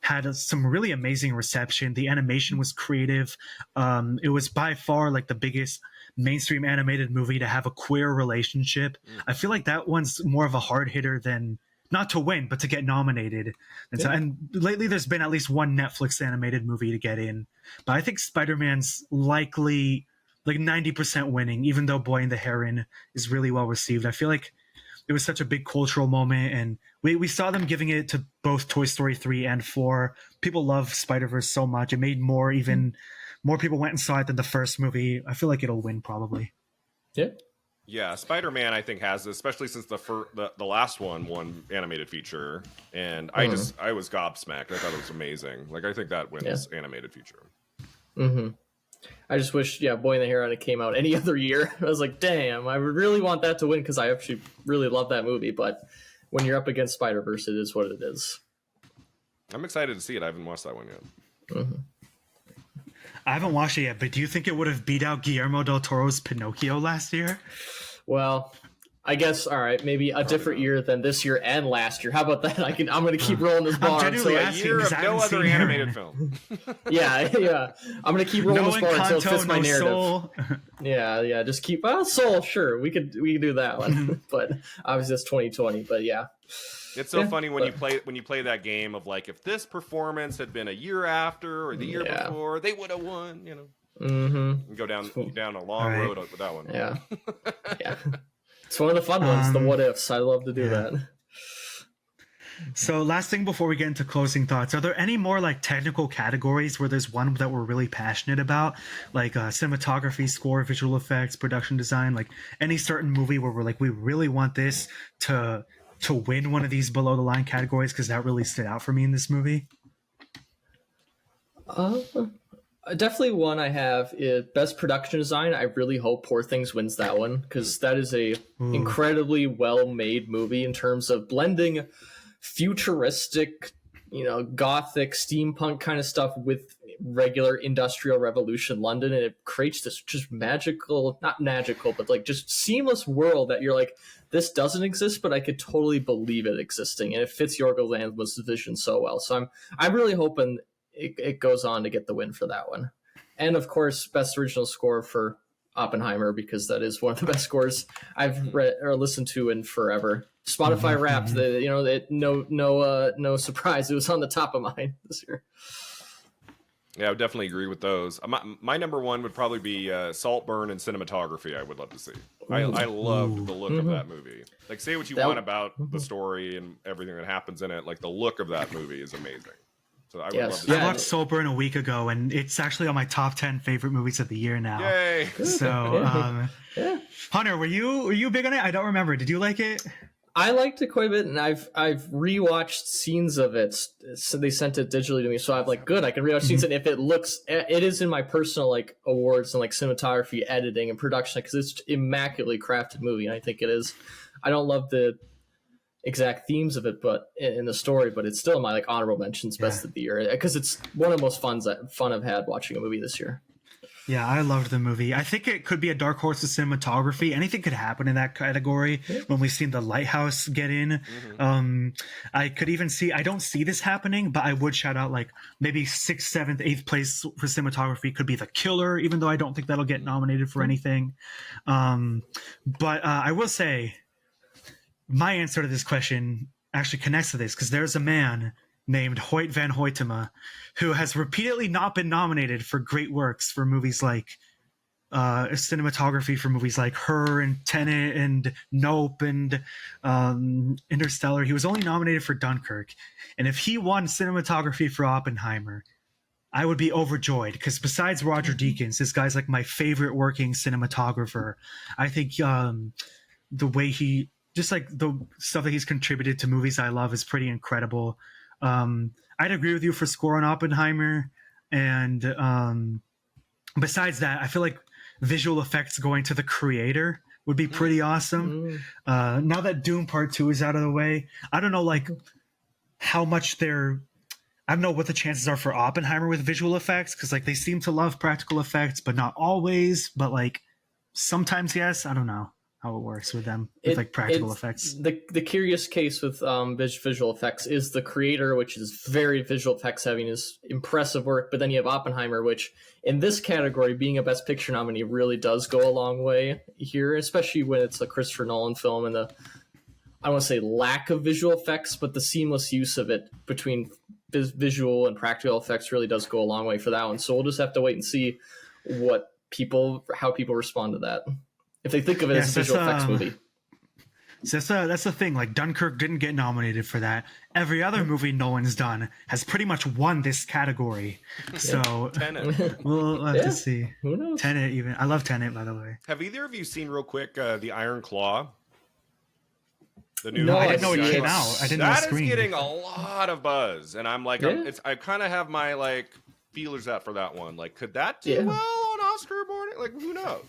had some really amazing reception. The animation was creative. It was by far like the biggest mainstream animated movie to have a queer relationship. I feel like that one's more of a hard hitter than not to win, but to get nominated. And lately there's been at least one Netflix animated movie to get in. But I think Spider-Man's likely like 90% winning, even though Boy and the Heron is really well received. I feel like it was such a big cultural moment, and we saw them giving it to both Toy Story 3 and 4. People love Spider-Verse so much. It made more people went and saw it than the first movie. I feel like it'll win probably. Yeah, Spider-Man I think has this, especially since the last one won animated feature, and I was gobsmacked. I thought it was amazing. Like I think that wins animated feature. I just wish, Boy and the Heron came out any other year. I was like, damn, I would really want that to win because I actually really love that movie. But when you're up against Spider-Verse, it is what it is. I'm excited to see it. I haven't watched that one yet. I haven't watched it yet, but do you think it would have beat out Guillermo del Toro's Pinocchio last year? Well, I guess, all right, maybe a different year than this year and last year. How about that? I'm going to keep rolling this bar. A year of no other animated film. Yeah. I'm going to keep rolling this bar until it fits my narrative. Soul. Yeah. Just keep Soul. Sure, we could do that one, but obviously that's 2020. But yeah. It's so funny when you play that game of like, if this performance had been a year after or the year before, they would have won. You know, and go down a long road with that one. Yeah. It's one of the fun ones. The what ifs. I love to do that. So last thing before we get into closing thoughts, are there any more like technical categories where there's one that we're really passionate about, like cinematography, score, visual effects, production design, like any certain movie where we're like, we really want this to win one of these below the line categories because that really stood out for me in this movie? Definitely one I have is best production design. I really hope Poor Things wins that one because that is a incredibly well-made movie in terms of blending futuristic, gothic, steampunk kind of stuff with regular industrial revolution London, and it creates this just not magical, but like just seamless world that you're like, this doesn't exist, but I could totally believe it existing, and it fits Yorgos Lanthimos' vision so well. So I'm really hoping it goes on to get the win for that one. And of course, best original score for Oppenheimer, because that is one of the best scores I've read or listened to in forever. Spotify Wrapped, no surprise, it was on the top of mine this year. Yeah, I would definitely agree with those. My number one would probably be Saltburn and cinematography. I would love to see. I loved the look of that movie. Like, say what you want about the story and everything that happens in it. Like, the look of that movie is amazing. So I would Yes. love to see I Yeah. watched Saltburn a week ago, and it's actually on my top 10 favorite movies of the year now. Yay! So, Yeah. Hunter, were you big on it? I don't remember. Did you like it? I liked it quite a bit, and I've rewatched scenes of it. So they sent it digitally to me, so I'm like, good, I can rewatch scenes. And if it is in my personal like awards and like cinematography, editing, and production, because it's immaculately crafted movie. And I think it is. I don't love the exact themes of it, but in the story, but it's still in my like honorable mentions, best of the year, because it's one of the most fun I've had watching a movie this year. Yeah, I loved the movie. I think it could be a dark horse of cinematography. Anything could happen in that category when we've seen The Lighthouse get in. I could even see, I don't see this happening, but I would shout out like maybe 6th, 7th, 8th place for cinematography could be The Killer, even though I don't think that'll get nominated for anything. But I will say my answer to this question actually connects to this, because there's a man named Hoyt van Hoytema, who has repeatedly not been nominated for great works for movies like cinematography for movies like Her and Tenet and Nope and Interstellar. He was only nominated for Dunkirk. And if he won cinematography for Oppenheimer, I would be overjoyed, because besides Roger Deakins, this guy's like my favorite working cinematographer. I think the way he, just like the stuff that he's contributed to movies I love is pretty incredible. I'd agree with you for score on Oppenheimer. And besides that, I feel like visual effects going to the creator would be pretty awesome. Now that Doom Part 2 is out of the way, I don't know like how much I don't know what the chances are for Oppenheimer with visual effects, because like they seem to love practical effects, but not always. But like sometimes, yes. I don't know how it works with them with like practical effects. The curious case with visual effects is the creator, which is very visual effects heavy and is impressive work. But then you have Oppenheimer, which in this category, being a Best Picture nominee really does go a long way here, especially when it's a Christopher Nolan film and I don't want to say lack of visual effects, but the seamless use of it between visual and practical effects really does go a long way for that one. So we'll just have to wait and see how people respond to that, if they think of it as a visual effects movie. So that's the thing. Like Dunkirk didn't get nominated for that. Every other movie Nolan's done has pretty much won this category. So Tenet. we'll have to see. Who knows? Tenet, even I love Tenet, by the way. Have either of you seen real quick the Iron Claw? The new No, I didn't know it I've seen came it. out. I didn't know it That is screened. getting a lot of buzz, and I'm like, Yeah. I kind of have my like feelers out for that one. Like, could that do Yeah. well on Oscar board? Like, who knows?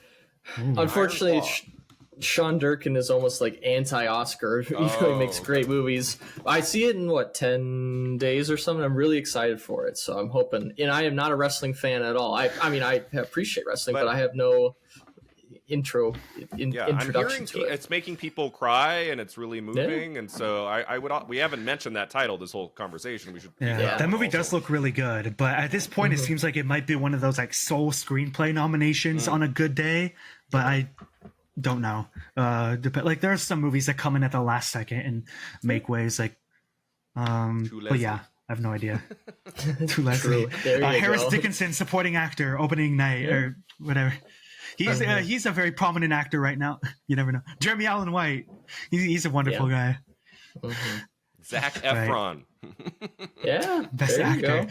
Unfortunately, Iron Claw. Sean Durkin is almost like anti-Oscar. He makes great movies. I see it in 10 days or something. I'm really excited for it, so I'm hoping. And I am not a wrestling fan at all. I mean, I appreciate wrestling, but I have no I'm introduction hearing to it. it's making people cry, and it's really moving. And so we haven't mentioned that title this whole conversation. We should. Yeah, that movie does look really good, but at this point, it seems like it might be one of those like sole screenplay nominations on a good day. But I don't know. Like there are some movies that come in at the last second and make waves. Like, but yeah, I have no idea. Too Leslie. There you Harris go. Dickinson, supporting actor, opening night or whatever. He's a very prominent actor right now. You never know. Jeremy Allen White. He's a wonderful guy. Zac Efron. Yeah, Best there you actor.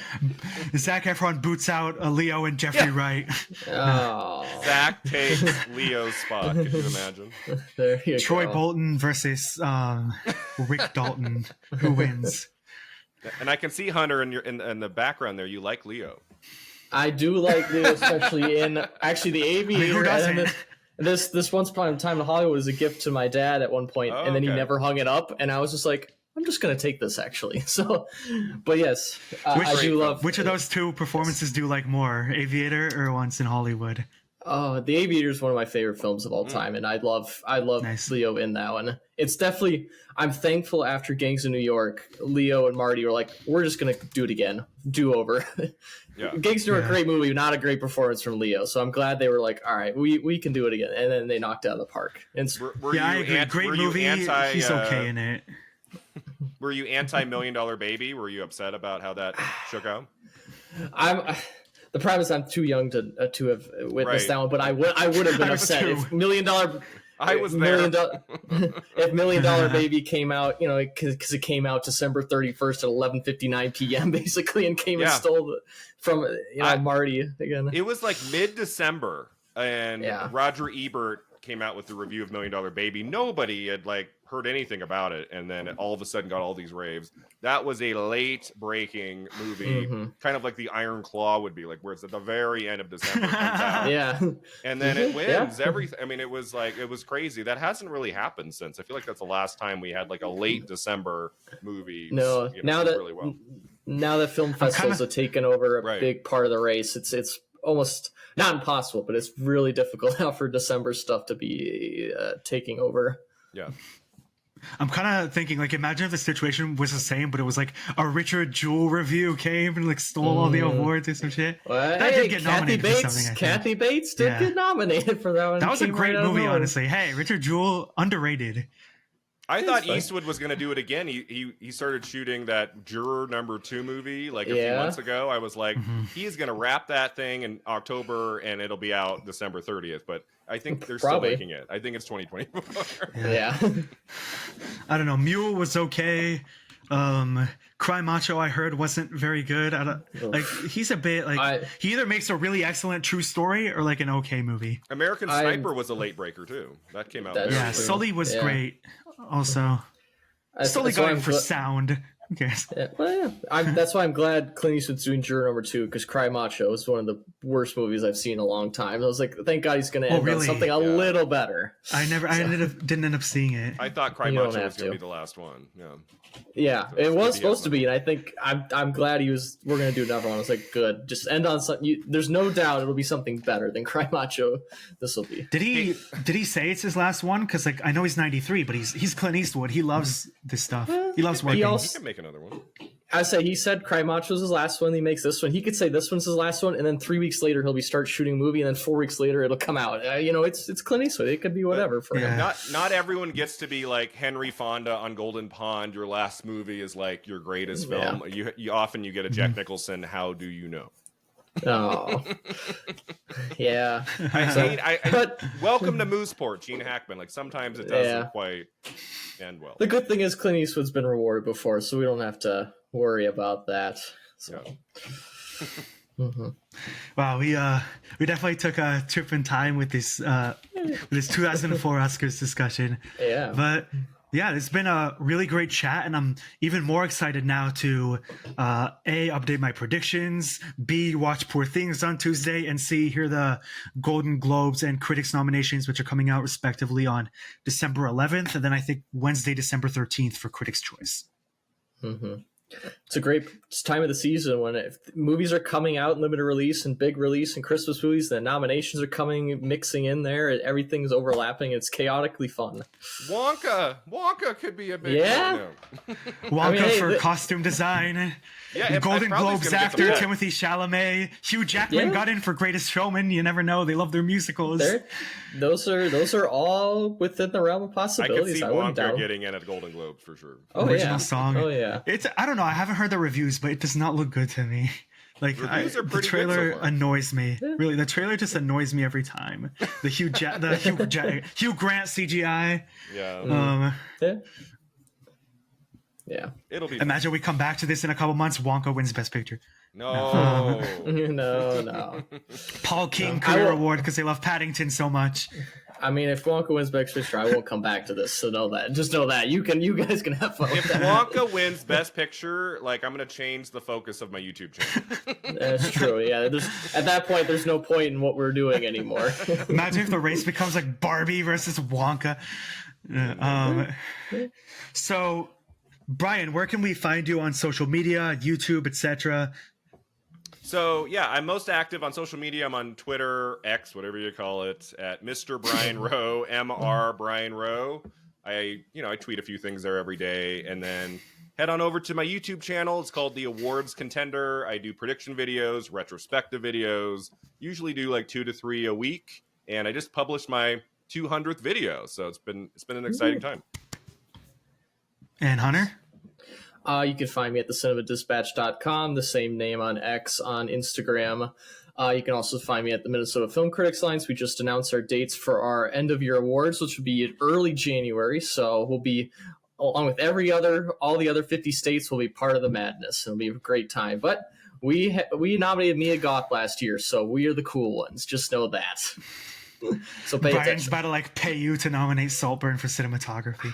go. Zac Efron boots out Leo and Jeffrey Wright. Oh, Zach takes Leo's spot. Can you imagine? there you Troy go. Bolton versus Rick Dalton. Who wins? And I can see Hunter in the background there. You like Leo. I do like Leo, especially in actually The Aviator. who doesn't? And then this Once Upon a Time in Hollywood was a gift to my dad at one point, Oh, and then he okay. never hung it up, and I was just like, I'm just gonna take this actually. So, but yes, I do love. Which of those two performances do you like more, Aviator or Once in Hollywood? Oh, The Aviator is one of my favorite films of all time, and I love Nice. Leo in that one. It's definitely. I'm thankful after Gangs of New York, Leo and Marty were like, we're just gonna do it again, do over. Yeah. Gangs of New York, great movie, not a great performance from Leo. So I'm glad they were like, all right, we can do it again, and then they knocked it out of the park. And Were Yeah, I you agree. Great movie. He's okay in it. Were you anti $1 Million Baby? Were you upset about how that shook out? The problem is I'm too young to have witnessed Right. that one, but I would have been I was upset too. if $1 Million I was there. If $Million Baby came out, because it came out December 31st at 11:59 p.m. basically, and came and stole from Marty again. It was like mid-December, and Yeah. Roger Ebert came out with the review of $1 Million Baby. Nobody had heard anything about it, and then it all of a sudden got all these raves. That was a late breaking movie, kind of like the Iron Claw would be, where it's at the very end of December comes out. Yeah. And then it wins everything. I mean, it was crazy. That hasn't really happened since. I feel like that's the last time we had a late December movie. No, now that really well. Now that film festivals have taken over a big part of the race, it's almost not impossible, but it's really difficult now for December stuff to be taking over. Yeah. I'm kind of thinking, imagine if the situation was the same, but it was a Richard Jewell review came and stole all the awards or some shit. Well, that did get nominated for something. Kathy Bates did get nominated for that one. That was a great movie, honestly. Hey, Richard Jewell, underrated. I thought Eastwood was going to do it again. He started shooting that Juror #2 movie a few months ago. I was like, he's going to wrap that thing in October and it'll be out December 30th. But I think they're still making it. I think it's 2024. Yeah. I don't know. Mule was okay. Cry Macho, I heard, wasn't very good. I don't he's a bit he either makes a really excellent true story or an okay movie. American Sniper was a late breaker too. That came out. Sully was great. Also, Sully going for sound. Who cares? Yeah, well, yeah. That's why I'm glad Clint Eastwood's doing Juror #2, because Cry Macho is one of the worst movies I've seen in a long time. I was like, thank God he's going to end on something a little better. I didn't end up seeing it. I thought Cry Macho was going to be the last one. Yeah, it was supposed to be, and I think I'm glad we're going to do another one. I was like, good, just end on something. There's no doubt it'll be something better than Cry Macho. This will be. Did he say it's his last one? Because I know he's 93, but he's Clint Eastwood. He loves this stuff. He loves working. He can make another one. I say he said Cry Macho's his last one. He makes this one. He could say this one's his last one, and then 3 weeks later he'll start shooting a movie, and then 4 weeks later it'll come out. It's Clint Eastwood. It could be whatever for him. Not everyone gets to be like Henry Fonda on Golden Pond. Your last movie is your greatest film. You often get a Jack Nicholson. How do you know? Oh, yeah. Welcome to Mooseport, Gene Hackman. Sometimes it doesn't quite end well. The good thing is Clint Eastwood's been rewarded before, so we don't have to worry about that. So. Wow, we definitely took a trip in time with this 2004 Oscars discussion. Yeah, but. Yeah, it's been a really great chat, and I'm even more excited now to A, update my predictions, B, watch Poor Things on Tuesday, and C, hear the Golden Globes and Critics nominations, which are coming out respectively on December 11th, and then I think Wednesday, December 13th for Critics' Choice. It's a great time of the season when movies are coming out in limited release and big release and Christmas movies. The nominations are coming, mixing in there. Everything's overlapping. It's chaotically fun. Wonka could be a big Wonka for costume design. Yeah, Golden Globes actor Timothée Chalamet. Hugh Jackman got in for Greatest Showman. You never know. They love their musicals. Those are all within the realm of possibilities. I could see Wonka getting in at Golden Globes for sure. Original song. Oh yeah. I don't know. I haven't heard the reviews, but it does not look good to me. The trailer annoys me. Yeah. Really, the trailer just annoys me every time. The Hugh Grant CGI. Yeah. Yeah. It'll be. Imagine we come back to this in a couple months. Wonka wins Best Picture. No. No. Paul King Career Award because they love Paddington so much. I mean, if Wonka wins Best Picture, I won't come back to this. So know that. Just know that you guys can have fun. If Wonka wins Best Picture, I'm going to change the focus of my YouTube channel. That's true. Yeah. At that point, there's no point in what we're doing anymore. Imagine if the race becomes Barbie versus Wonka. So, Brian, where can we find you on social media, YouTube, etc.? So, yeah, I'm most active on social media. I'm on Twitter, X, whatever you call it, at Mr. Brian Rowe, Mr. Brian Rowe. I tweet a few things there every day. And then head on over to my YouTube channel. It's called The Awards Contender. I do prediction videos, retrospective videos, usually do 2 to 3 a week. And I just published my 200th video. So it's been an exciting time. And Hunter? You can find me at thecinevadispatch.com, the same name on X, on Instagram. You can also find me at the Minnesota Film Critics Alliance. We just announced our dates for our end of year awards, which will be in early January. So we'll be, along with all the other 50 states, will be part of the madness. It'll be a great time. But we nominated Mia Goth last year, so we are the cool ones. Just know that. So pay Brian's attention. about to like pay you to nominate Saltburn for cinematography.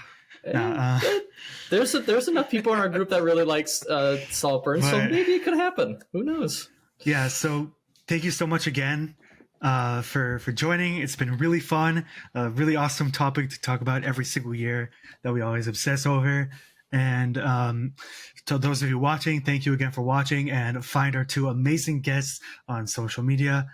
There's enough people in our group that really likes Saltburn, so But- maybe it could happen. Who knows? Yeah, so thank you so much again for joining. It's been really fun, a really awesome topic to talk about every single year that we always obsess over. And to those of you watching, thank you again for watching, and find our two amazing guests on social media